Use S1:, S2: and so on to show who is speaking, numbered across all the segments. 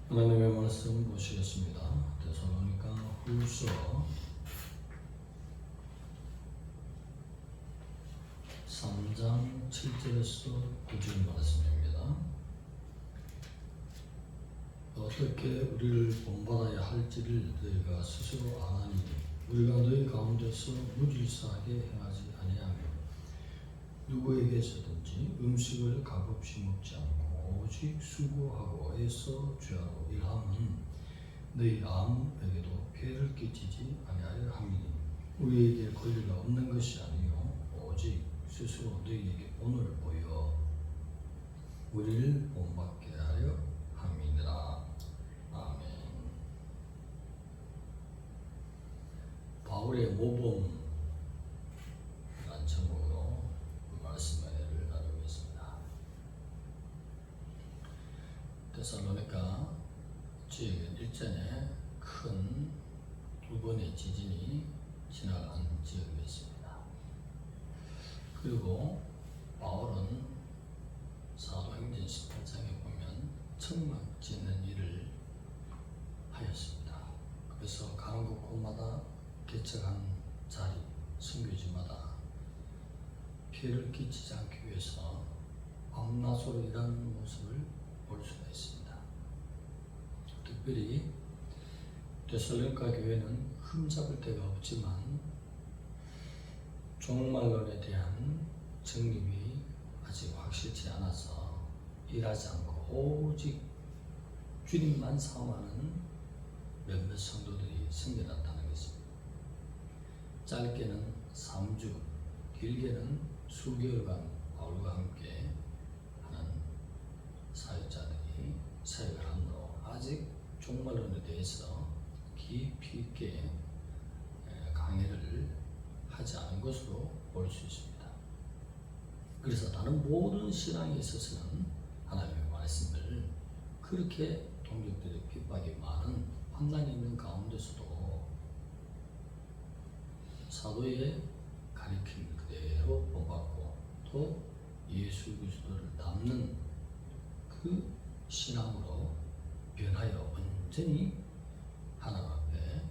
S1: 하나님의 말씀 보시겠습니다. 데살로니가 후서 3장 7절에서 9절 말씀입니다. 어떻게 우리를 본받아야 할지를 너희가 스스로 아나니 우리가 너희 가운데서 무질서하게 행하지 아니하며 누구에게서든지 음식을 값없이 먹지 않고 오직 수고하고 애써 죄하고 일함은 너희 아무에게도 피해를 끼치지 아니하려 함이니 우리에게 권리가 없는 것이 아니요 오직 스스로 너희에게 본을 보여 우리를 본받게 하려 함이니라. 아멘. 바울의 모범 제목으로 말씀을 나누고 있습니다. 데살로니가 지역은 일전에 큰 두 번의 지진이 지나간 지역이었습니다. 그리고 바울은 사도행전 18장에 보면 천막 짓는 일을 하였습니다. 그래서 강국 곳마다 개척한 자리, 선교지마다 피해를 끼치지 않기 위해서 밤낮으로 일하는 모습을 볼 수가 있습니다. 특별히 데살로니가 교회는 흠잡을 데가 없지만 종말론에 대한 정립이 아직 확실치 않아서 일하지 않고 오직 주님만 사모하는 몇몇 성도들이 생겨났다는 것입니다. 짧게는 3주, 길게는 수개월간 바울과 함께 하는 사역자들이 사역을 하므로 아직 종말론에 대해서 깊이 있게 강의를 하지 않은 것으로 볼 수 있습니다. 그래서 다른 모든 신앙에 있어서는 하나님의 말씀을 그렇게 동족들의 핍박이 많은 환난이 있는 가운데서도 사도의 가르침 그대로 본받고 또 예수 그리스도를 닮는 그 신앙으로 변하여 온전히 하나님 앞에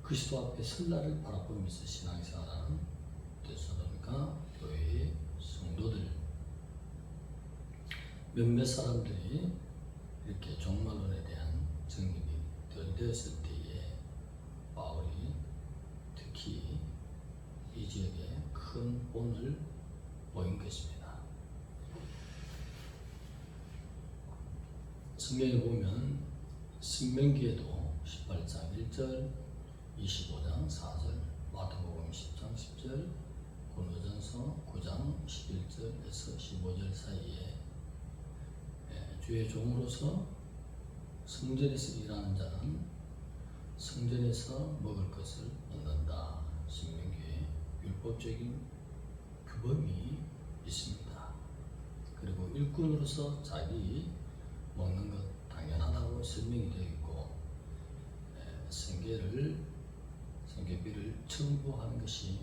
S1: 그리스도 앞에 설날을 바라보면서 신앙생활하는 데살로니가 교회의 성도들 몇몇 사람들이 이렇게 종말론에 대한 정립이 되었을 때에 바울이 특히 이 지역에 큰 본을 보인 것입니다. 성경에 보면 신명기에도 18장 1절, 25장 4절, 마태복음 10장 10절, 고린도전서 9장 11절에서 15절 사이에 주의 종으로서 성전에서 일하는 자는 성전에서 먹을 것을 얻는다. 신명기에 율법적인 규범이 있습니다. 그리고 일꾼으로서 자기 먹는 것 당연하다고 설명이 되어 있고 생계비를 청구하는 것이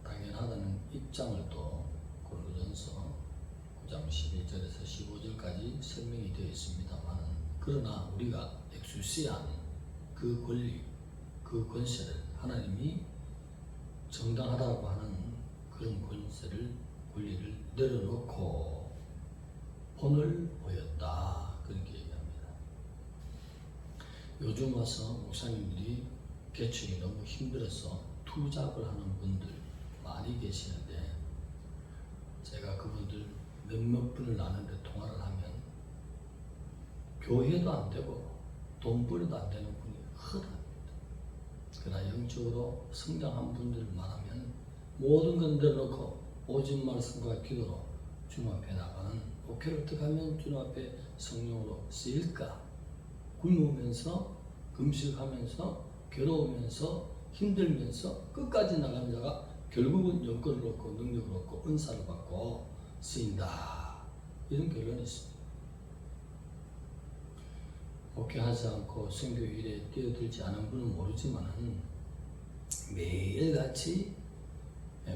S1: 당연하다는 입장을 또 고린도전서 9장 11절에서 15절까지 설명이 되어 있습니다만 그러나 우리가 엑수시한 그 권리, 그 권세를 하나님이 정당하다고 하는 그런 권리를 내려놓고 본을 보였다. 그렇게 얘기합니다. 요즘 와서 목사님들이 개척이 너무 힘들어서 투잡을 하는 분들 많이 계시는데 제가 그분들 몇몇 분을 아는데 통화를 하면 교회도 안 되고 돈벌이도 안 되는 분이 허다합니다. 그러나 영적으로 성장한 분들을 말하면 모든 건 내려놓고 오직 말씀과 기도로 주님 앞에 나가는 목회를 어떻게 하면 주님 앞에 성령으로 쓰일까? 굶으면서 금식하면서 괴로우면서 힘들면서 끝까지 나가는 자가 결국은 영권을 얻고 능력을 얻고 은사를 받고 쓰인다. 이런 결론이 있습니다. 목회하지 않고 선교 일에 뛰어들지 않은 분은 모르지만 매일같이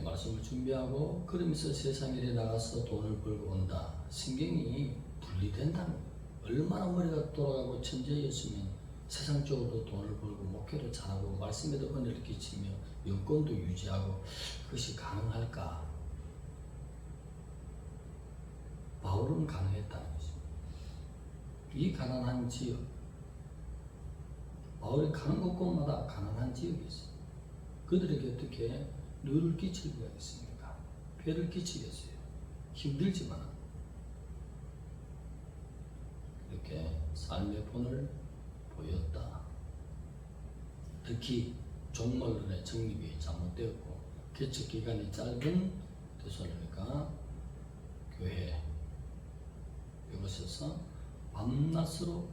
S1: 말씀을 준비하고 그러면서 세상 일에 나가서 돈을 벌고 온다. 성경이 분리된다는 거예요. 얼마나 머리가 돌아가고 천재였으면 세상적으로도 돈을 벌고 목회도 잘하고 말씀에도 은혜를 끼치며 영권도 유지하고 그것이 가능할까? 바울은 가능했다는 것입니다. 이 가난한 지역, 바울이 가는 곳곳마다 가난한 지역이 있어요. 그들에게 어떻게 누를 끼칠 수가 있습니까? 폐를 끼치겠어요. 힘들지만 이렇게 삶의 본을 보였다. 특히 종말론의 정립이 잘못되었고 개척 기간이 짧은 데살로니가 교회 이곳에서 밤낮으로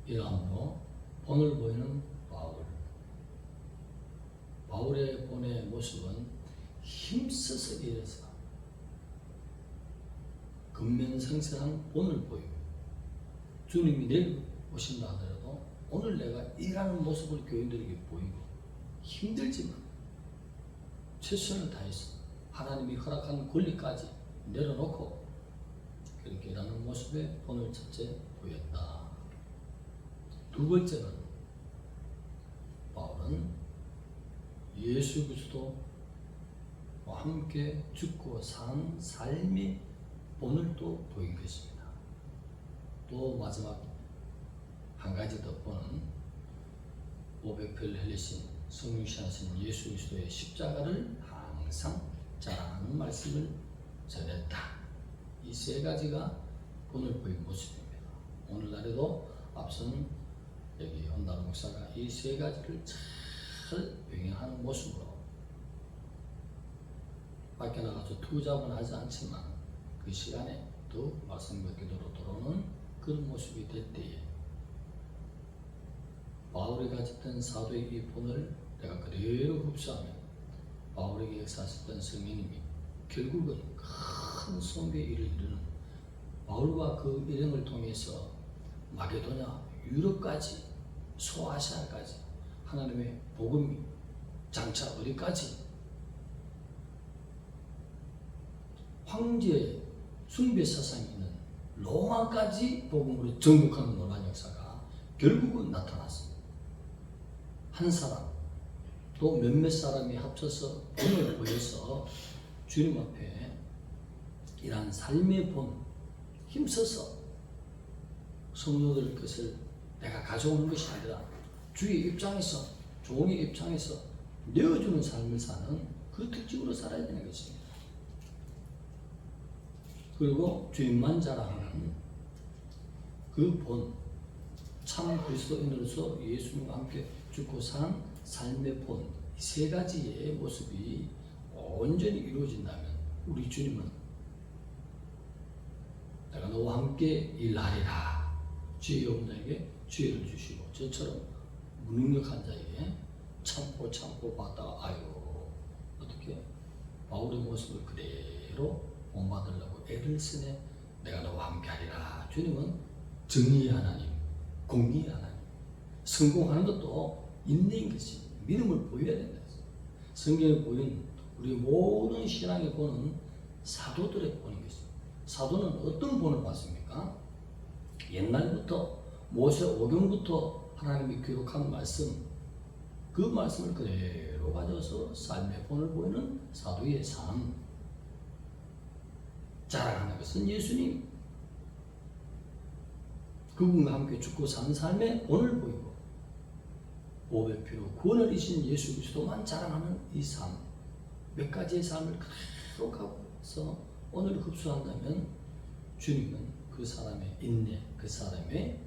S1: 일함으로 본을 보이는 바울의 본의 모습은 힘써서 일해서 근면성실한 본을 보이고 주님이 내일 오신다 하더라도 오늘 내가 일하는 모습을 교인들에게 보이고 힘들지만 최선을 다해서 하나님이 허락한 권리까지 내려놓고 그렇게 일하는 모습에 본을 첫째 보였다. 두 번째는 바울은 예수 그리스도와 함께 죽고 산 삶의 본을 또 보인 것입니다. 또 마지막 한 가지 더 보는 500표를 흘리신 성육신하신 예수 그리스도의 십자가를 항상 자랑하는 말씀을 전했다. 이 세 가지가 본을 보인 모습입니다. 오늘날에도 앞선 여기 온다루 목사가 이 세 가지를 잘 병행하는 모습으로 밖에 나가서 투잡은 하지 않지만 그 시간에 또 말씀과 기도로 돌아오는 그런 모습이 될 때에 바울이 가졌던 사도의 이 본을 내가 그대로 흡수하면 바울에게 역사하셨던 성령님이 결국은 큰 선교의 일을 이루는 바울과 그 일행을 통해서 마게도냐, 유럽까지, 소아시아까지 하나님의 복음이 장차 어디까지 황제 숭배 사상이 있는 로마까지 복음으로 정복하는 놀라운 역사가 결국은 나타났습니다. 한 사람 또 몇몇 사람이 합쳐서 본을 보여서 주님 앞에 이러한 삶의 본 힘써서 성도들 것을 내가 가져오는 것이 아니라 주의 입장에서 종의 입장에서 내어주는 삶을 사는 그 특징으로 살아야 되는 것입니다. 그리고 주님만 자랑하는 그 본, 참 그리스도인으로서 예수님과 함께 죽고 산 삶의 본, 이 세 가지의 모습이 온전히 이루어진다면 우리 주님은 내가 너와 함께 일하리라. 죄 없는 자에게 죄를 주시고 저처럼 무능력한 자에게 참고 받다가 아유 어떻게 바울의 모습을 그대로 본받으려고 애를 쓰네. 내가 너와 함께 하리라. 주님은 정의의 하나님, 공의의 하나님. 성공하는 것도 인내인 것이 믿음을 보여야 된다. 성경에 보인 우리 모든 신앙의 본은 사도들의 본인 것입니다. 사도는 어떤 본을 봤습니까? 옛날부터 모세 오경부터 하나님이 기록한 말씀, 그 말씀을 그대로 가져서 삶의 본을 보이는 사도의 삶. 자랑하는 것은 예수님. 그분과 함께 죽고 산 삶의 본을 보이고 500표로 구원을 이신 예수 그리스도만 자랑하는 이 삶, 몇 가지의 삶을 그대로 가서 오늘 흡수한다면 주님은 그 사람의 인내, 그 사람의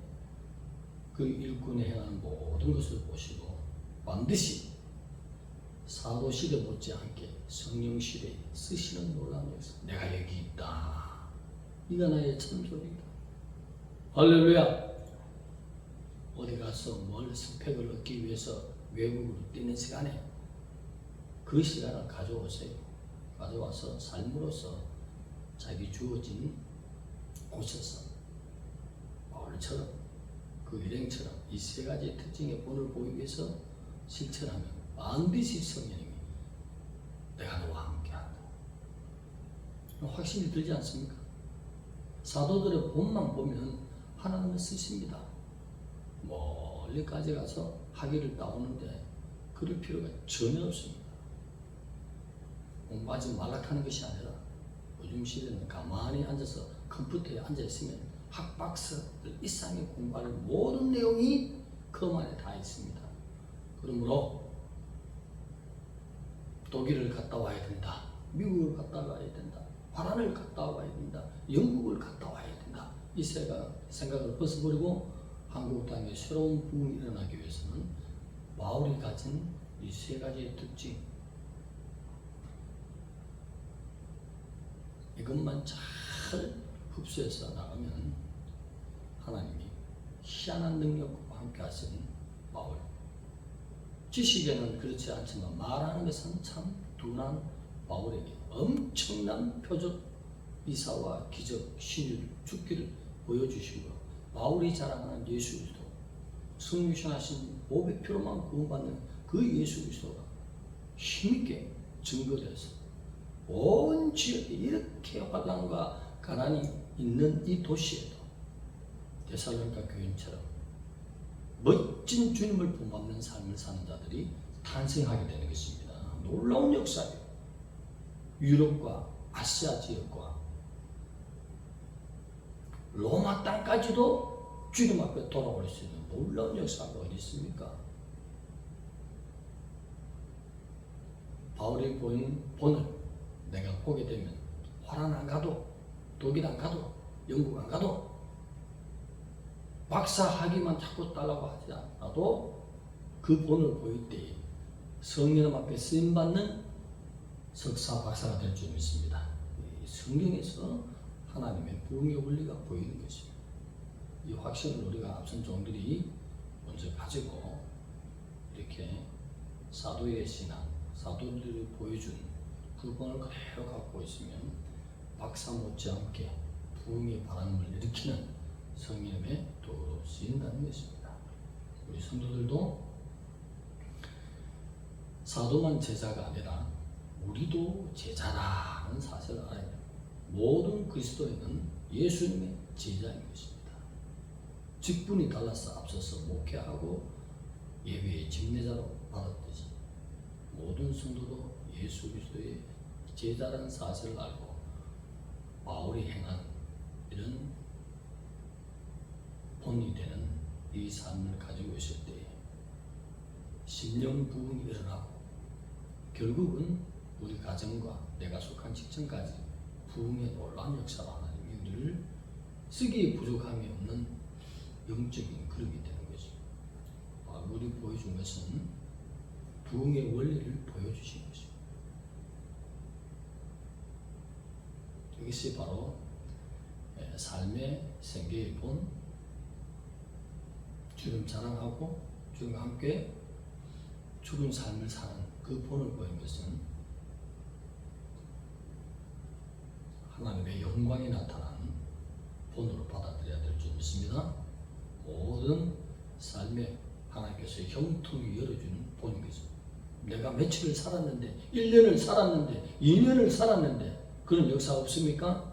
S1: 그 일꾼에 행하는 모든 것을 보시고 반드시 사도시대 못지않게 성령시대에 쓰시는 놀라운 역사. 내가 여기 있다. 이가 나의 참소리다. 할렐루야. 어디 가서 뭘 스펙을 얻기 위해서 외국으로 뛰는 시간에 그 시간을 가져오세요. 가져와서 삶으로서 자기 주어진 곳에서 바울처럼 그 일행처럼 이 세 가지의 특징의 본을 보이기 위해서 실천하면 반드시 성령님이 내가 너와 함께한다. 확신이 들지 않습니까? 사도들의 본만 보면 하나님을 쓰십니다. 멀리까지 가서 학위를 따오는데 그럴 필요가 전혀 없습니다. 공부하지 말라하는 것이 아니라 요즘 시대는 가만히 앉아서 컴퓨터에 앉아있으면 학박사들 이상의 공부할 모든 내용이 그 안에 다 있습니다. 그러므로 독일을 갔다 와야 된다, 미국을 갔다 와야 된다, 화란을 갔다 와야 된다, 영국을 갔다 와야 된다, 이 생각을 벗어버리고 한국 땅에 새로운 부흥이 일어나기 위해서는 바울이 가진 이 세 가지의 특징, 이것만 잘 흡수해서 나가면 하나님이 희한한 능력과 함께 하시는 바울, 지식에는 그렇지 않지만 말하는 것은 참 둔한 바울에게 엄청난 표적, 이사와 기적, 신유, 죽기를 보여주시고, 바울이 자랑하는 예수 그리스도, 승리하신 500표로만 구원받는 그 예수 그리스도가 힘있게 증거돼서 온 지역에 이렇게 환난과 가난이 있는 이 도시에도 데살로니가 교인처럼 멋진 주님을 본받는 삶을 사는 자들이 탄생하게 되는 것입니다. 놀라운 역사예요. 유럽과 아시아 지역과 로마 땅까지도 주님 앞에 돌아올 수 있는 놀라운 역사가 어디 있습니까? 바울이 보인 본을 내가 보게 되면 화란 안 가도, 독일 안 가도, 영국 안 가도, 박사 학위만 자꾸 따라고 하지 않아도 그 본을 보일 때에 성령 앞에 쓰임받는 석사, 박사가 될 줄 믿습니다. 성경에서 하나님의 부흥의 원리가 보이는 것입니다. 이 확신을 우리가 앞선 종들이 먼저 가지고 이렇게 사도의 신앙, 사도들이 보여준 그 본을 그대로 갖고 있으면 박사 못지않게 부흥의 바람을 일으키는 성령의 도구로 쓰인다는 것입니다. 우리 성도들도 사도만 제자가 아니라 우리도 제자라는 사실을 알아야 됩니다. 모든 그리스도인은 예수님의 제자인 것입니다. 직분이 달라서 앞서서 목회하고 예배의 집례자로 받았듯이 모든 성도도 예수 그리스도의 제자라는 사실을 알고 바울이 행한 이런 본이 되는 이 삶을 가지고 있을 때 심령 부흥이 일어나고 결국은 우리 가정과 내가 속한 직장까지 부흥의 놀라운 역사로 하나님이 우리를 쓰기에 부족함이 없는 영적인 그릇이 되는 것입니다. 바울이 보여준 것은 부흥의 원리를 보여주신 것입니다. 이것이 바로 삶의 생계의 본, 주님 자랑하고 주님과 함께 죽은 삶을 사는 그 본을 보인 것은 하나님의 영광이 나타나는 본으로 받아들여야 될 줄 믿습니다. 모든 삶에 하나님께서 형통이 열어주는 본인 것입니다. 내가 며칠을 살았는데, 1년을 살았는데, 2년을 살았는데 그런 역사 없습니까?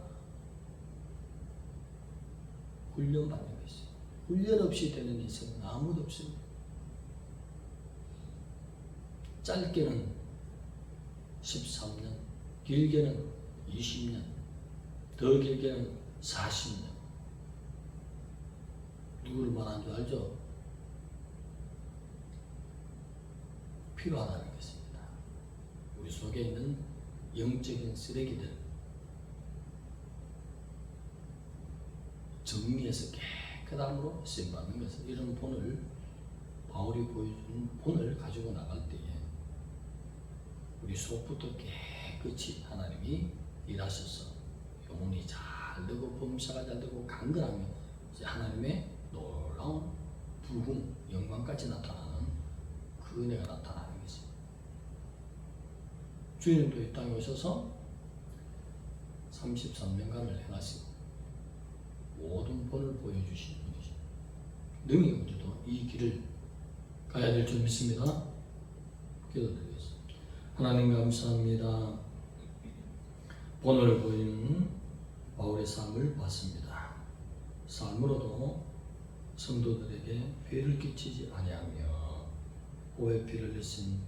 S1: 훈련받는 것이에요. 훈련 없이 되는 인생은 아무도 없습니다. 짧게는 13년, 길게는 20년, 더 길게는 40년. 누구를 말하는 줄 알죠? 필요하다는 것입니다. 우리 속에 있는 영적인 쓰레기들 정리해서 깨끗함으로 쓰임받는 것은 이런 본을 바울이 보여준 본을 가지고 나갈 때에 우리 속부터 깨끗이 하나님이 일하셔서 영혼이 잘 되고 범사가 잘 되고 강건하며 이제 하나님의 놀라운 부흥 영광까지 나타나는 그 은혜가 나타나는 것입니다. 주님도 이 땅에 오셔서 33년간을 행하시고 모든 본을 보여주신 분이십니다. 능히 우리도 이 길을 가야 될 줄 믿습니다. 기도드리겠습니다. 하나님 감사합니다. 본을 보이는 바울의 삶을 봤습니다. 삶으로도 성도들에게 회를 끼치지 아니하며 오해 피를 흘리신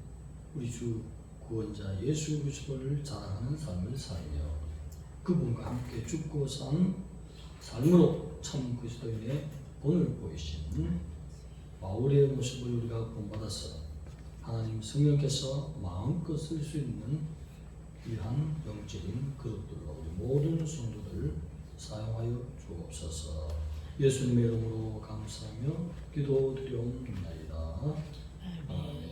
S1: 우리 주 구원자 예수 그리스도를 자랑하는 삶을 살며 그분과 함께 죽고 산 삶으로 참 그리스도인의 본을 보이신 바울의 모습을 우리가 본받아서 하나님 성령께서 마음껏 쓸 수 있는 귀한 영적인 그릇들로 우리 모든 성도들 사용하여 주옵소서. 예수님의 이름으로 감사하며 기도드리옵나이다. 아멘.